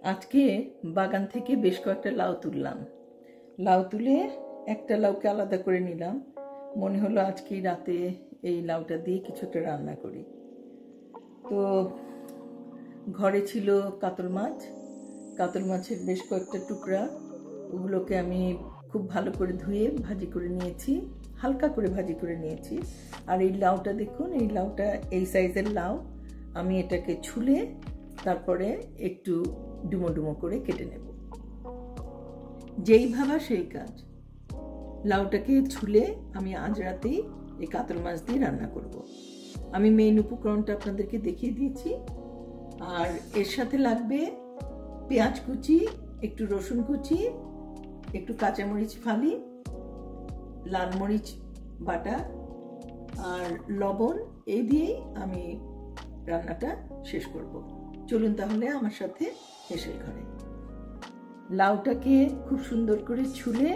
আজকে বাগান থেকে বেশ কয়েকটা লাউ তুললাম। লাউ তুলে একটা লাউকে আলাদা করে নিলাম। মনে হলো আজকে রাতে এই লাউটা দিয়ে কিছু একটা রান্না করি। তো ঘরে ছিল কাতল মাছের বেশ কয়েকটা টুকরা। ওগুলোকে আমি খুব ভালো করে ধুয়ে ভাজি করে নিয়েছি, হালকা করে ভাজি করে নিয়েছি। আর এই লাউটা দেখুন, এই লাউটা এই সাইজের লাউ। আমি এটাকে ছুলে তারপরে একটু ডুমো ডুমো করে কেটে নেব। যেই ভাবা সেই কাজ। লাউটাকে ছুলে আমি আজ রাতেই এই কাতল মাছ দিয়ে রান্না করব। আমি মেইন উপকরণটা আপনাদেরকে দেখিয়ে দিয়েছি। আর এর সাথে লাগবে পেঁয়াজ কুচি, একটু রসুন কুচি, একটু কাঁচামরিচ ফালি, লাল মরিচ বাটা আর লবণ। এই দিয়েই আমি রান্নাটা শেষ করব। চলুন তাহলে আমার সাথে হেসেল ঘরে। লাউটাকে খুব সুন্দর করে ছুলে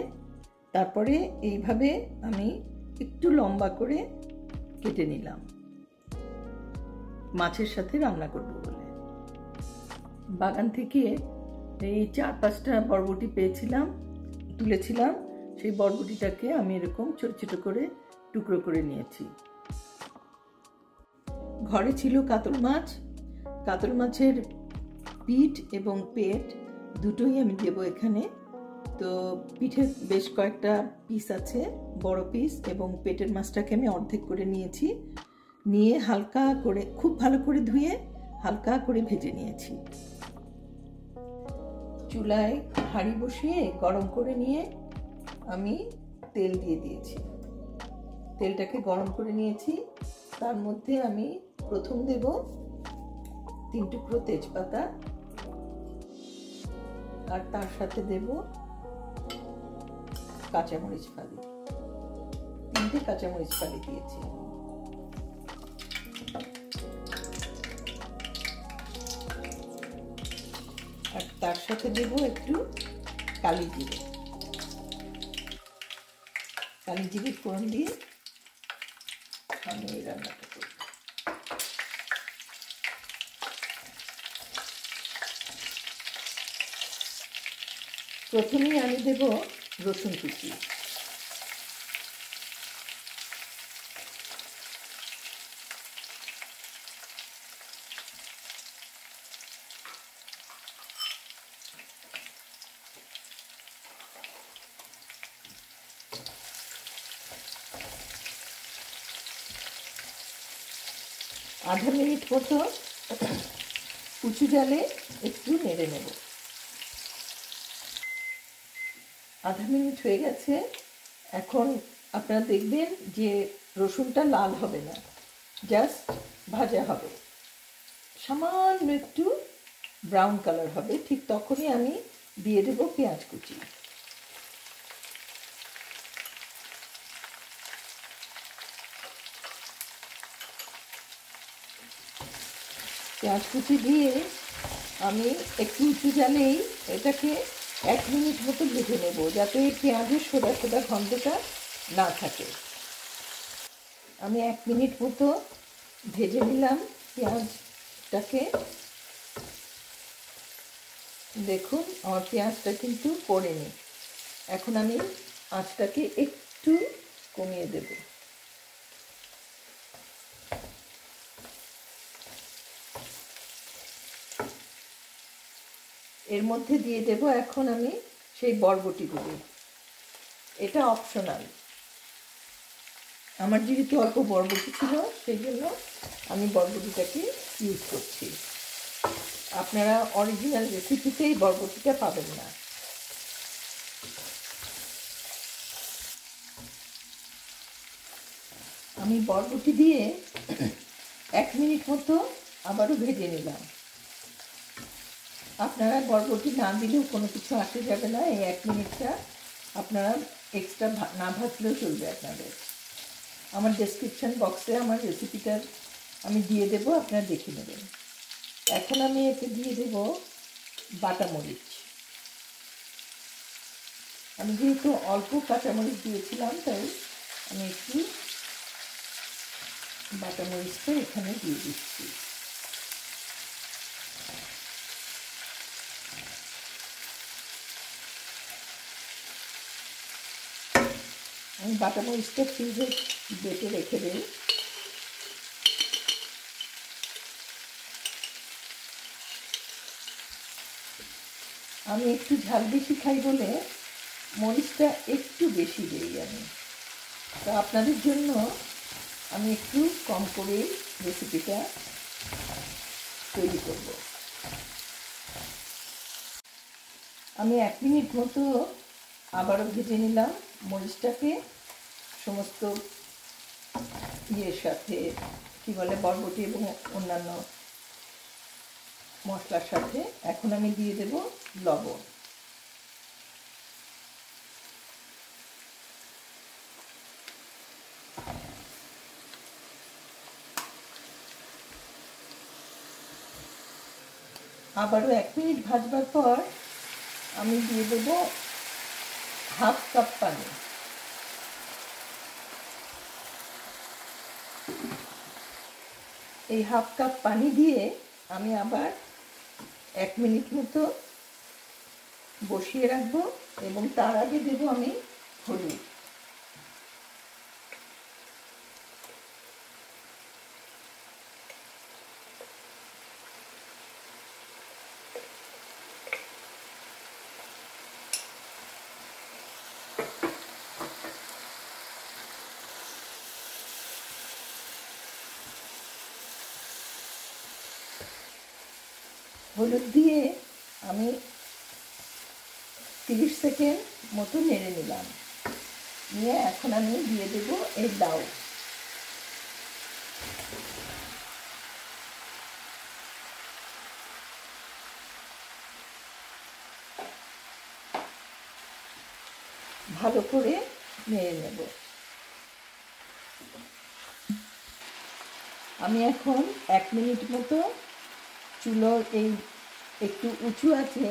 তারপরে এইভাবে আমি একটু লম্বা করে কেটে নিলাম, মাছের সাথে রান্না করব বলে। বাগান থেকে এই 4-5টা বরবটি পেয়েছিলাম, তুলেছিলাম। সেই বরবটিটাকে আমি এরকম ছোট ছোট করে টুকরো করে নিয়েছি। ঘরে ছিল কাতল মাছের পিঠ এবং পেট দুটোই আমি দেব এখানে। তো পিঠের বেশ কয়েকটা পিস আছে, বড় পিস, এবং পেটের মাছটাকে আমি অর্ধেক করে নিয়েছি। নিয়ে হালকা করে, খুব ভালো করে ধুয়ে হালকা করে ভেজে নিয়েছি। চুলায় হাঁড়ি বসিয়ে গরম করে নিয়ে আমি তেল দিয়ে দিয়েছি। তেলটাকে গরম করে নিয়েছি। তার মধ্যে আমি প্রথম দেব 3 টুকরো তেজপাতা, আর তার সাথে দেব কাঁচামরিচ ফালি। 3টে কাঁচামরিচ ফালি দিয়েছি। আর তার সাথে দেব একটু কালি জিরে ফোড়ন দিয়ে আমি এই রান্নাটা করব। প্রথমেই আমি দেব রসুন কুচি। আধা মিনিট মতো উঁচু জালে একটু নেড়ে নেব। আধা মিনিট হয়ে গেছে। এখন আপনারা দেখবেন যে রসুনটা লাল হবে না, জাস্ট ভাজা হবে, সামান্য একটু ব্রাউন কালার হবে। ঠিক তখনই আমি দিয়ে দেব পেঁয়াজ কুচি। পেঁয়াজ কুচি দিয়ে আমি একটু উঁচু জালেই এটাকে 1 মিনিট মতো ভেজে নেব, যাতে পেঁয়াজের সোডা সোডা গন্ধটা না থাকে। আমি 1 মিনিট মতো ভেজে নিলাম পেঁয়াজটাকে। দেখুন আমার পেঁয়াজটা কিন্তু পড়েনি। এখন আমি আঁচটাকে একটু কমিয়ে দেব। এর মধ্যে দিয়ে দেব এখন আমি সেই বরবটিগুলো। এটা অপশনাল। আমার যেহেতু অল্প বরবটি ছিল সেই জন্য আমি বরবটিটাকে ইউজ করছি। আপনারা অরিজিনাল রেসিপিতে এই বরবটিটা পাবেন না। আমি বরবটি দিয়ে 1 মিনিট মতো আবারও ভেজে নিলাম। আপনারা বরবটি না দিলেও কোনো কিছু আসে যাবে না। এই 1 মিনিটটা আপনারা এক্সট্রা না ভাজলেও চলবে আপনাদের। আমার ডেসক্রিপশন বক্সে আমার রেসিপিটার আমি দিয়ে দেব, আপনারা দেখে নেবেন। এখন আমি এতে দিয়ে দেব বাটা মরিচ। আমি যেহেতু অল্প কাঁচামরিচ দিয়েছিলাম তাই আমি একটু বাটা মরিচটা এখানে দিয়ে দিচ্ছি। আমি বাটা মরিচটা ফ্রিজে বেটে রেখে দিই। আমি একটু ঝাল বেশি খাই বলে মরিচটা একটু বেশি দিই আমি। তো আপনাদের জন্য আমি একটু কম করে রেসিপিটা তৈরি করব। আমি 1 মিনিট মতো আবারও ভেজে নিলাম মরিচটাকে সমস্ত ইয়ের সাথে, কি বলে, বরবটি এবং অন্যান্য মশলার সাথে। এখন আমি দিয়ে দেব লবণ। আবারও 1 মিনিট ভাজবার পর আমি দিয়ে দেব হাফ কাপ পানি। এই হাফ কাপ পানি দিয়ে আমি আবার 1 মিনিট মতো বসিয়ে রাখবো এবং তার আগে দেব আমি হলুদ। হলুদ দিয়ে আমি 30 সেকেন্ড মতো নেড়ে নিলাম। নিয়ে এখন আমি দিয়ে দেব এই লাউ। ভালো করে নেড়ে নেব। আমি এখন 1 মিনিট মতো চুলোর এই একটু উঁচু আছে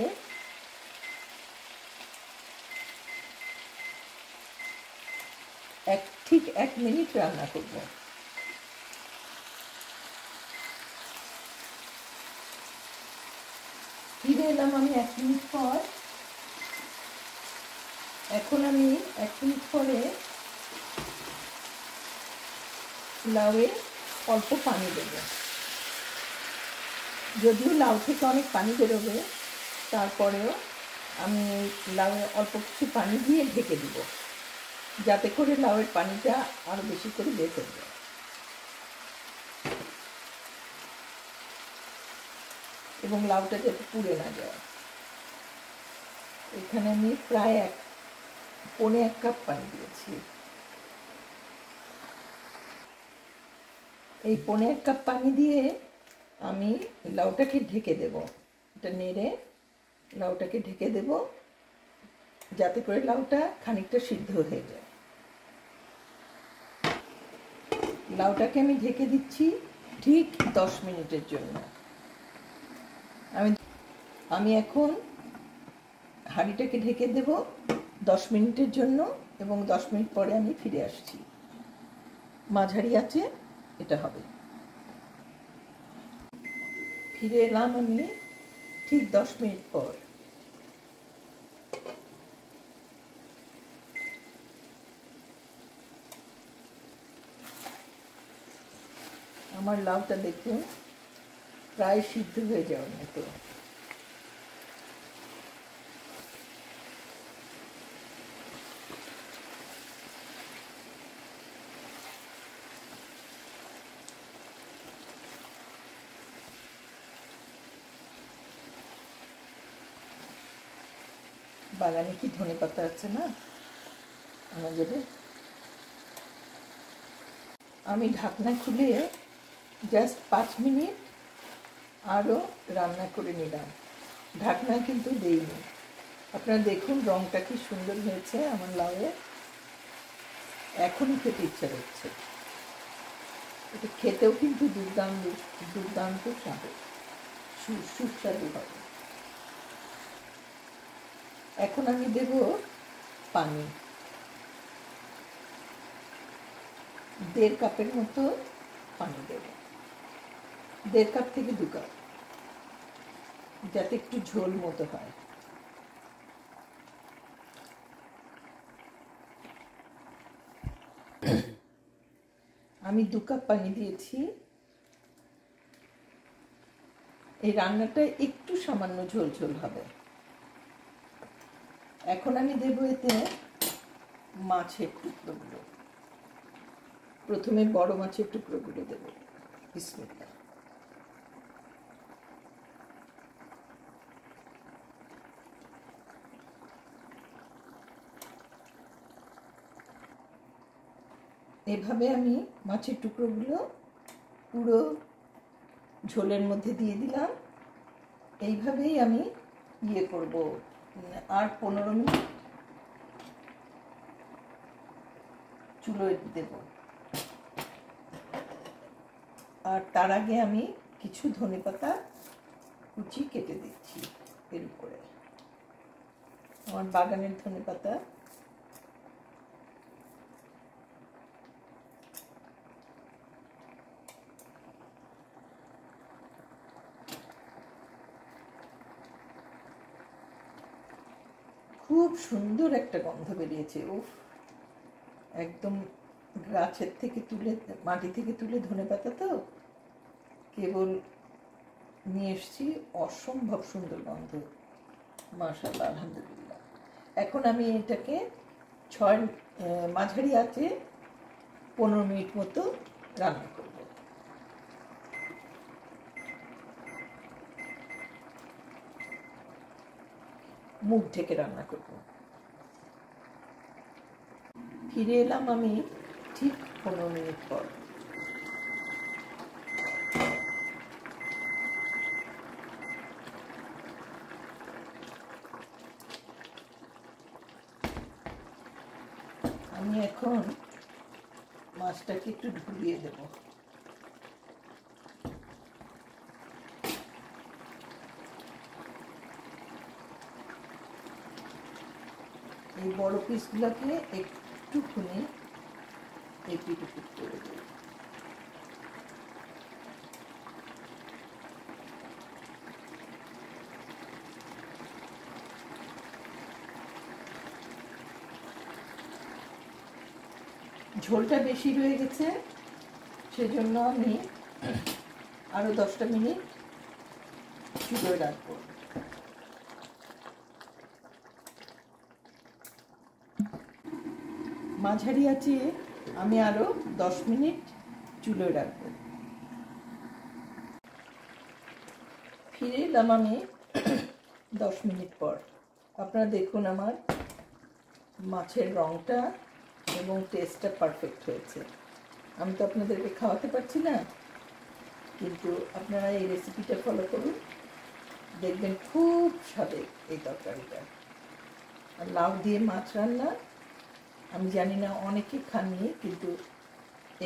ঠিক 1 মিনিট রান্না করব। ফিরে এলাম আমি 1 মিনিট পর। এখন আমি 1 মিনিট পরে লাউয়ে অল্প পানি দেব। যদিও লাউ থেকে অনেক পানি বেরোবে, তারপরেও আমি লাউয়ে অল্প কিছু পানি দিয়ে ঢেকে দিব, যাতে করে লাউয়ের পানিটা আরো বেশি করে বেঁচে যায় এবং লাউটা যাতে পুড়ে না যায়। এখানে আমি প্রায় 1 কাপ পানি দিয়েছি। এই 1 কাপ পানি দিয়ে আমি লাউটাকে ঢেকে দেব। এটা নেড়ে লাউটাকে ঢেকে দেব, যাতে করে লাউটা খানিকটা সিদ্ধ হয়ে যায়। লাউটাকে আমি ঢেকে দিচ্ছি ঠিক 10 মিনিটের জন্য। আমি এখন হাঁড়িটাকে ঢেকে দেব 10 মিনিটের জন্য এবং 10 মিনিট পরে আমি ফিরে আসছি। মাঝারি আছে এটা হবে। ফিরে এলাম আমি ঠিক 10 মিনিট পর। আমার লাউটা দেখুন প্রায় সিদ্ধ হয়ে যাওয়ার মতো। বাগানে কি ধনেপাতা আছে না আমাদের। আমি ঢাকনা খুলে জাস্ট 5 মিনিট আরও রান্না করে নিলাম। ঢাকনা কিন্তু দেইনি। আপনারা দেখুন রংটা কি সুন্দর হয়েছে আমার লাউয়ের। এখনই খেতে ইচ্ছা করছে। এটা খেতেও কিন্তু দুর্দান্ত সুস্বাদু হবে। এখন আমি দেব পানি 1.5 কাপের মতো পানি দেব। 1.5 কাপ থেকে 2 কাপ, যাতে একটু ঝোল মতো হয়। আমি 2 কাপ পানি দিয়েছি। এই রান্নাটা একটু সামান্য ঝোল ঝোল হবে। এখন আমি দেব এতে মাছের টুকরোগুলো। প্রথমে বড় মাছের টুকরোগুলো দেব। বিসমিল্লাহ। এভাবে আমি মাছের টুকরোগুলো পুরো ঝোলের মধ্যে দিয়ে দিলাম। এইভাবেই আমি করব, আর 15 মিনিট চুলোয় দেব। আর তার আগে আমি কিছু ধনেপাতা কুচি কেটে দিচ্ছি এর উপরে। আমার বাগানের ধনেপাতা। খুব সুন্দর একটা গন্ধ বেরিয়েছে। উফ, একদম গাছের থেকে তুলে, মাটি থেকে তুলে ধনেপাতা তো কেবল নিয়ে এসছি, অসম্ভব সুন্দর গন্ধ। মাশাআল্লাহ, আলহামদুলিল্লাহ। এখন আমি এটাকে মাঝারি আঁচে 15 মিনিট মতো রান্না করব। মুখ ঢেকে রান্না করব। ফিরে এলাম আমি ঠিক 15 মিনিট পর। আমি এখন মাছটাকে একটু ঢুলিয়ে দেব। এই বড় পিসগুলোকে একটুখানি এপিট ওপিট করে দেব। ঝোলটা বেশি রয়ে গেছে, সেজন্য আমি আরো 10টা মিনিট চুলোয় রাখবো। মাঝারি আঁচে আমি আরো 10 মিনিট চুলোয় রাখবো। ফিরে এলাম আমি 10 মিনিট পর। আপনারা দেখুন, আমার মাছের রংটা এবং টেস্টটা পারফেক্ট হয়েছে। আমি তো আপনাদেরকে খাওয়াতে পারছি না, কিন্তু আপনারা এই রেসিপিটা ফলো করুন, দেখবেন খুব স্বাদের এই তরকারিটা। আর লাউ দিয়ে মাছ রান্না আমি জানি না অনেকে খাননি, কিন্তু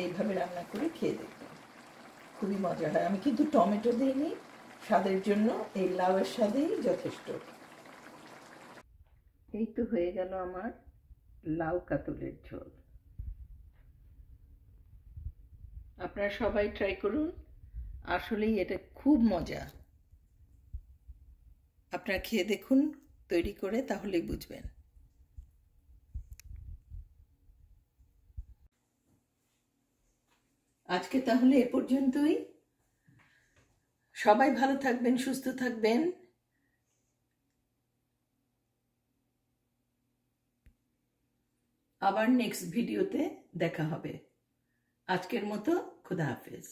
এইভাবে রান্না করে খেয়ে দেখবেন, খুবই মজা হয়। আমি কিন্তু টমেটো দিইনি, স্বাদের জন্য এই লাউয়ের স্বাদেই যথেষ্ট। এই তো হয়ে গেল আমার লাউ কাতলের ঝোল। আপনারা সবাই ট্রাই করুন, আসলেই এটা খুব মজা। আপনারা খেয়ে দেখুন তৈরি করে, তাহলেই বুঝবেন। আজকে তাহলে এ পর্যন্তই। সবাই ভালো থাকবেন, সুস্থ থাকবেন। আবার নেক্সট ভিডিওতে দেখা হবে। আজকের মতো খুদা হাফেজ।